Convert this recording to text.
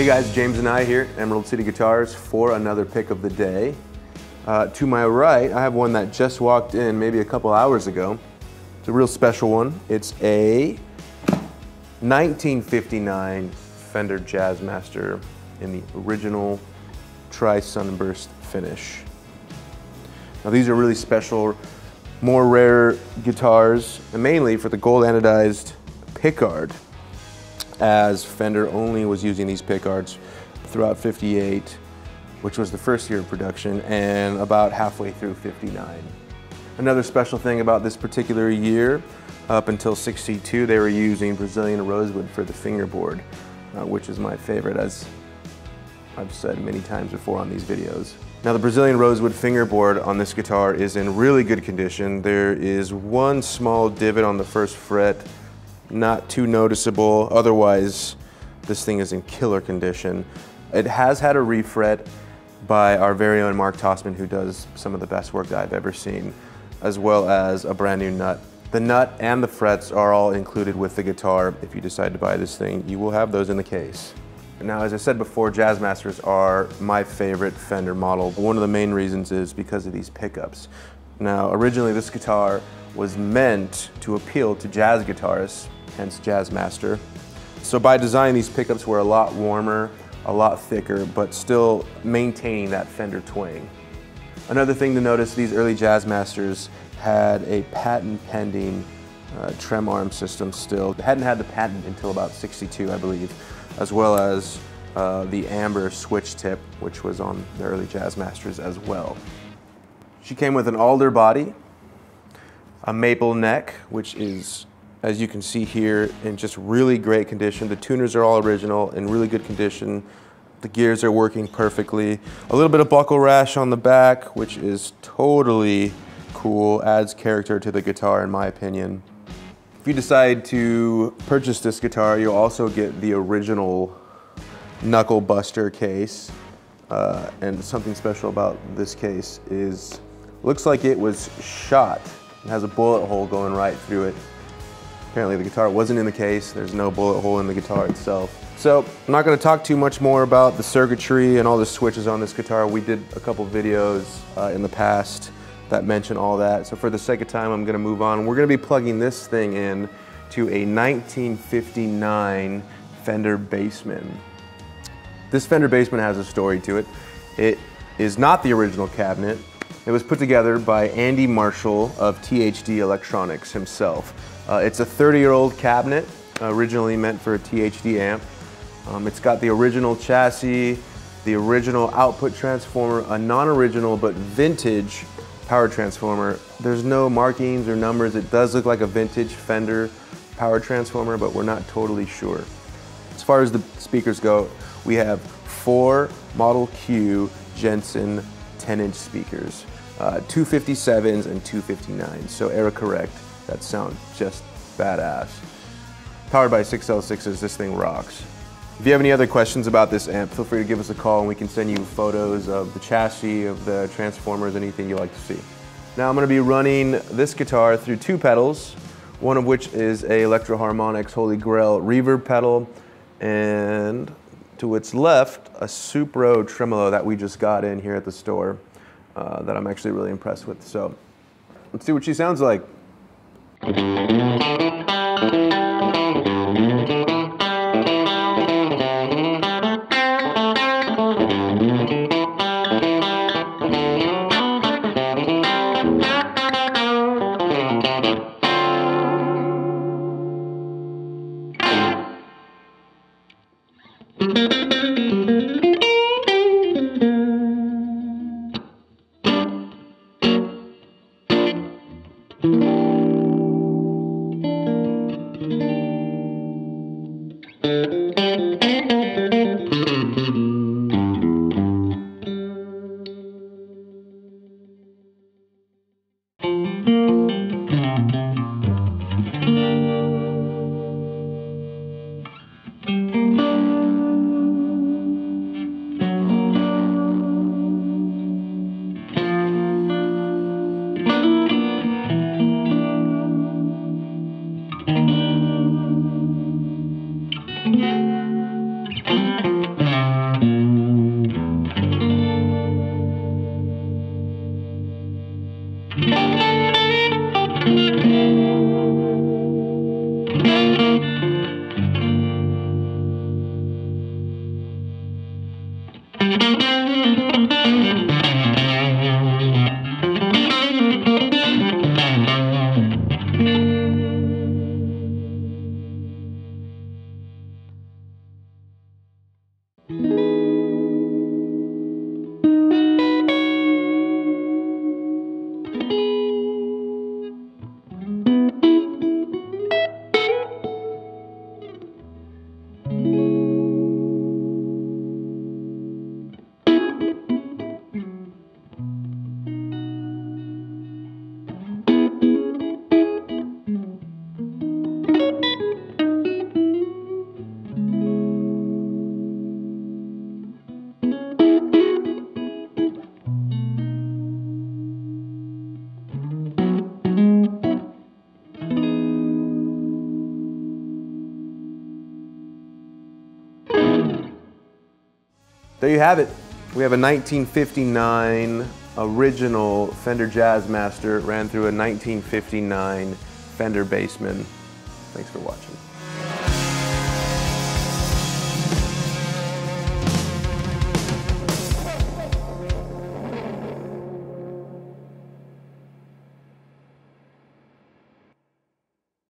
Hey guys, James and I here, Emerald City Guitars, for another pick of the day. To my right, I have one that just walked in maybe a couple hours ago. It's a real special one. It's a 1959 Fender Jazzmaster in the original tri-sunburst finish. Now these are really special, more rare guitars, and mainly for the gold anodized pickguard, as Fender only was using these pickguards throughout '58, which was the first year of production, and about halfway through '59. Another special thing about this particular year, up until '62, they were using Brazilian rosewood for the fingerboard, which is my favorite, as I've said many times before on these videos. Now the Brazilian rosewood fingerboard on this guitar is in really good condition. There is one small divot on the first fret, not too noticeable. Otherwise, this thing is in killer condition. It has had a refret by our very own Mark Tossman, who does some of the best work that I've ever seen, as well as a brand new nut. The nut and the frets are all included with the guitar. If you decide to buy this thing, you will have those in the case. Now, as I said before, Jazzmasters are my favorite Fender model. One of the main reasons is because of these pickups. Now, originally this guitar was meant to appeal to jazz guitarists, hence Jazzmaster. So by design, these pickups were a lot warmer, a lot thicker, but still maintaining that Fender twang. Another thing to notice, these early Jazzmasters had a patent-pending trem arm system still. They hadn't had the patent until about '62, I believe, as well as the amber switch tip, which was on the early Jazzmasters as well. She came with an alder body, a maple neck, which is, as you can see here, in just really great condition. The tuners are all original, in really good condition. The gears are working perfectly. A little bit of buckle rash on the back, which is totally cool, adds character to the guitar in my opinion. If you decide to purchase this guitar, you'll also get the original knuckle buster case. And something special about this case is, looks like it was shot. It has a bullet hole going right through it. Apparently the guitar wasn't in the case. There's no bullet hole in the guitar itself. So I'm not going to talk too much more about the circuitry and all the switches on this guitar. We did a couple videos in the past that mention all that. So for the sake of time, I'm going to move on. We're going to be plugging this thing in to a 1959 Fender Bassman. This Fender Bassman has a story to it. It is not the original cabinet. It was put together by Andy Marshall of THD Electroharmonix himself. It's a 30-year-old cabinet, originally meant for a THD amp. It's got the original chassis, the original output transformer, a non-original but vintage power transformer. There's no markings or numbers. It does look like a vintage Fender power transformer, but we're not totally sure. As far as the speakers go, we have 4 Model Q Jensen 10-inch speakers, 257s and 259s, so error correct. That sound just badass. Powered by 6L6s, this thing rocks. If you have any other questions about this amp, feel free to give us a call and we can send you photos of the chassis, of the transformers, anything you like to see. Now I'm going to be running this guitar through 2 pedals, one of which is a Electroharmonix Holy Grail reverb pedal, and to its left, a Supro Tremolo that we just got in here at the store that I'm actually really impressed with. So let's see what she sounds like. There you have it. We have a 1959 original Fender Jazzmaster, ran through a 1959 Fender Bassman. Thanks for watching.